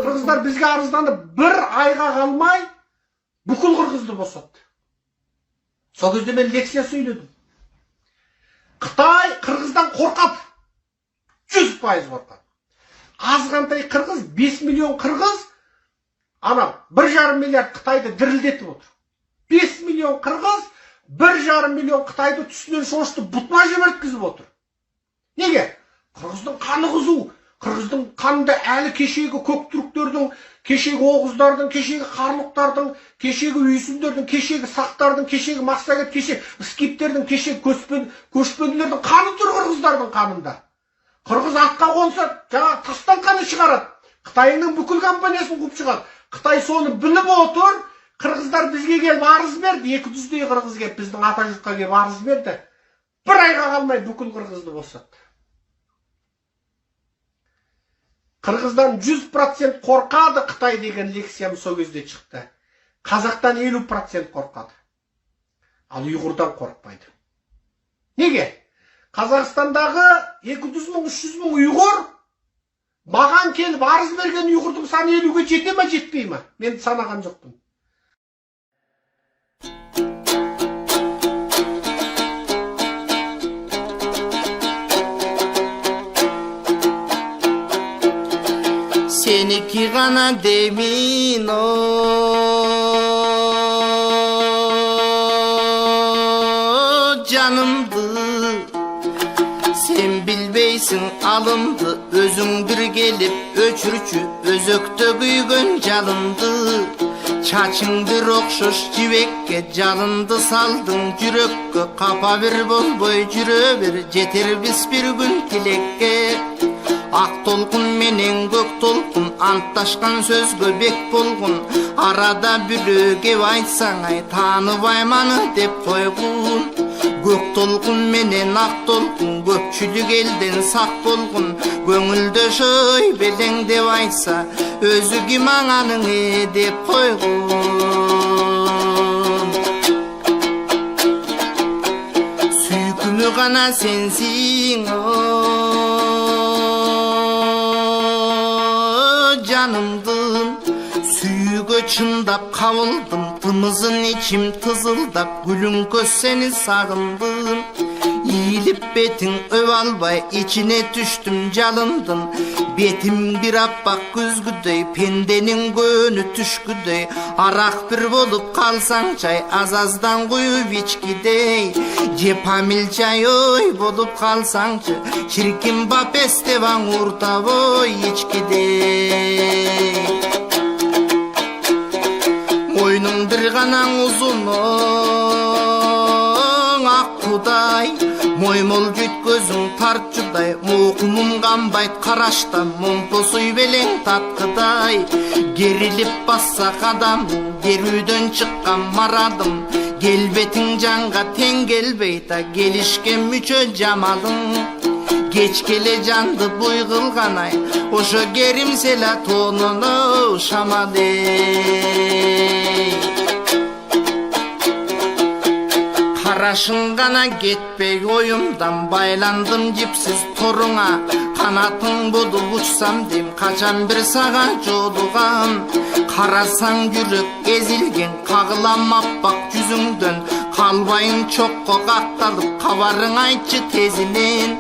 Кыргыздар бизге арызданып, bir айга калмай бүкүл кыргызды босатты. Сол кезде мен лекция сөйлөдүм. Кытай кыргыздан коркат. 100% коркат. Азгандай кыргыз, 5 миллион кыргыз, ана 1,5 миллиард Кытайды дирилдетип отур. 5 миллион кыргыз, 1,5 миллион Кытайды түсүнөн шошуп бутуна жиберткизип отур. Неге? Кыргыздын каны кызуу. Кыргыздын канында әлі кешегі көк түрктөрдүн, кешегі оғуздардын, кешегі карлыктардын, кешегі үйсүндөрдүн, кешегі сактардын, кешегі максагет, кешегі скиптердин, кешегі көчпөндүлөрдүн каны тур кыргыздардын канында. Кыргыз атка конса, жана тастан каны чыгарат. Кытайдын бүкүл компаниясын куп чыгат. Кытай сону билип отур. Кыргыздар бизге келип арыз берди. 200 кыргыз келип биздин ата журтка келип арыз берди. Bir айга калмай бүкүл кыргызды босатты. Кыргыздан 100% коркады Кытай деген лекциям сол кезде чыкты. Казактан 50% коркады. Ал уйгурдан коркпайды. Неге? Казакстандагы 200 мың, 300 мың уйгур маган келип арыз берген уйгурдун саны 50-ге жете ме, жетпей ме? Мен санаган жокмун. Seniki gana demin o canımdı. Sen bilbeysin alındı, özün bir gelip öçürçü, özökte büyügün calındı. Çaçın bir okşoş civekke calındı, saldın cürekke, kapa bir bol boy cüre bir, jeter biz bir gün tilekke. Ak tolkun menen gök tolkun, anttaşkan sözgö bek bolgun, arada bülöge aytsaң ay tanıbaymanı dep koygun. Gök tolkun menen ak tolkun, köpçülük elden sak bolgun, göңүлдө şöy beleң dep aytsa, özü kim aňanyň dep koygun. Süýkümü gana sensiň canımdın, sүйgө çındap kavıldım, tımızın içim tızıldap, gülün göz seni sağındım. İyilip betin öv albay, içine düştüm calındın. Betim bir appak güzgüdey, pendenin gönü tüşküdey. Arak bir bolup kalsan çay, azazdan koyup içkidey. Cepamil çay oy bolup kalsan çay, çirkin bap estevan urta boy içkidey. Oyunun bir ganan uzun ak kuday, moymol jüt gözün tartçuday, mokumum gambayt karaşta, momposuy beleň tatkıday. Gerilip bassak adam, derüdön çıkkan maradım, gelbetin canga ten gelbeyta, gelişken müçö camalın. Geç gele candı buygılganay, oşo gerimsela tonunu şamadey. Karaşın gana getpey oyumdan, baylandım cipsiz toruna. Kanatın budu uçsam dem, kaçan bir sağa jodugan. Karasan yürek ezilgen, kağılam appak yüzüngdön. Kalbayın çokko kaktalıp, kavarın aytçı tezinin.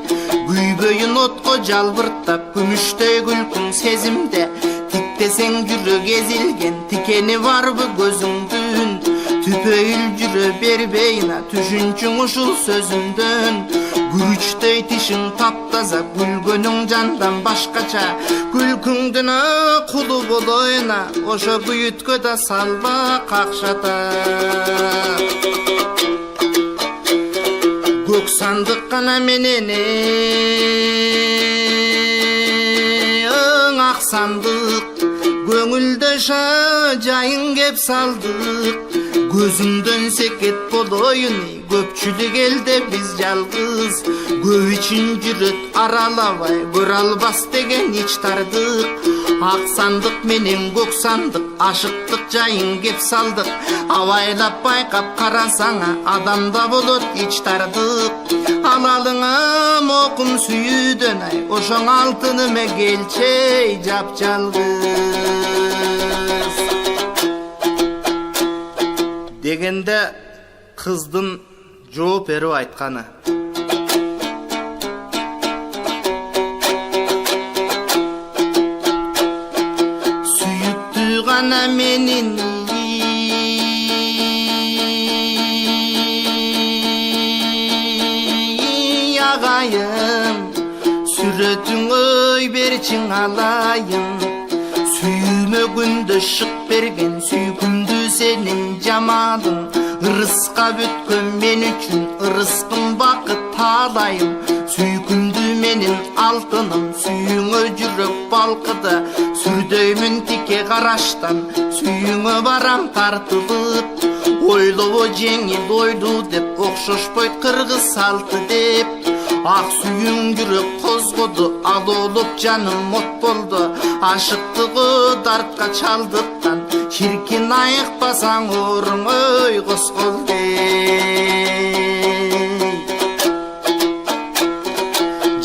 Güyböyün otko jalbırtap, gümüştey gülkün sezimde. Tiktesen yürek ezilgen, tikeni var bu gözüngdün. Tüpöyül jüre berbeyna, tüşünçün uşul sözündön. Gürüçtey tişin taptaza, gülgönüň candan başkaça. Gülküngdün kulu boloyna, oşo büyütkö da salba kakşata. Gök sandık gana menene, ak sandık. Göňülde jayın gep saldık, Gözümden seket boloyun köpçülük elde biz yalgız. Köp için jüret aralabay kör albas degen iç tardık. Ak sandık menen көк sandık aşıktık jayın kep saldık. Avaylap bayqap karasаңа адамда болот iç tardık. Alalыңам окум сүйүүдөн ай ошоң алтыныма келчей жапжалгыз дегенде кыздын жооп берип айтканы: сүйүктүү гана менин агайым, сүрөтүңөй берчиң алайын. Сүймөгүндө шык берген сүйкүмдүү сенин жамалың. Ырыска бүткөн мен үчүн ырыскын бакыт таалайым. Сүйкүмдүү менин алтыным, сүйүңө жүрөк балкыды. Сүрдөймүн тике караштан, сүйүңө барам тартылып. Ойлобо жеңил ойлу деп, окшошпойт кыргыз салты деп. Ак сүйүң жүрөк козгоду, алоолуп жаным от болду. Ашыктыгы дартка чалдыктан, чиркин айыкпасаң оруңой косколдей.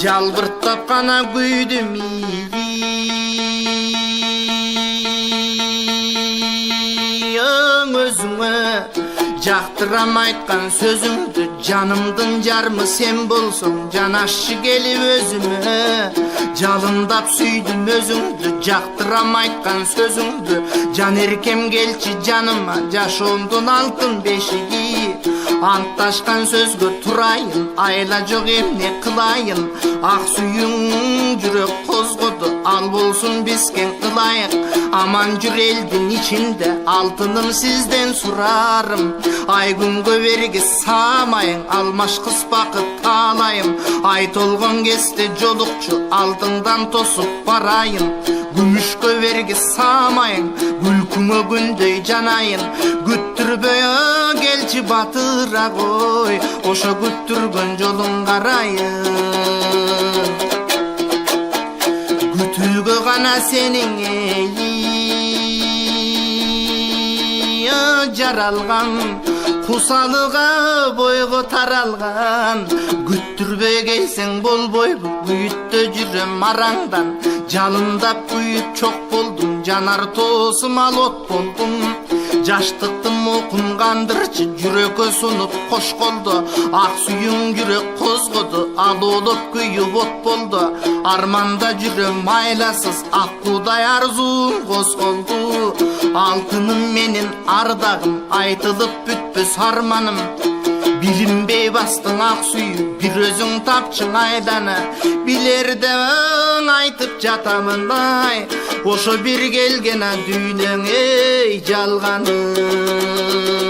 Жалбырттап гана күйдүм өзүңө, жактырам айткан сөзүңдү. Жанымдын жармы сен болсоң, жанашчы келип өзүмө. Жалындап сүйдүм өзүңдү, жактырам айткан сөзүңдү. Жан эркем келчи жаныма, жашоомдун алтын бешиги. Антташкан сөзгө турайын, айла жок эмне кылайын. Ак сүйүң жүрөк козгоду, ал болсун бизген ылайык. Аман жүр элдин ичинде, алтыным сизден сурарым. Ай күнгө берги саамайын, алмаш кыз бакыт таалайым. Ай толгон кезде жолукчу, алдыңдан тосуп барайын. Күмүшкө берги саамайын, күлкүңө күндөй жанайын. Күттүрбөй келчи батыра кой, ошо күттүргөн жолуң карайын. Күтүүгө гана сенин жаралган, кусалыга бойго таралган. Күттүрбөй келсең болбойбу, күйүттө жүрөм мараңдан. Жалындап күйүп чок болдум, жанар тоосум ал от болдум. Жаштыктым окун кандырчы, жүрөккө сунуп кош колду. Ак сүйүң жүрөк козгоду, алоолуп күйүп от болду. Арманда жүрөм майласыз, ак куудай арзуум козголду. Алтыным менин ардагым, айтылып бүтпөс арманым. Билинбей бастың ак сүйү, бир өзүң тапчың айланы. Билерден айтып жатамын ай, ошо бир келген дүйнөң эй жалганым.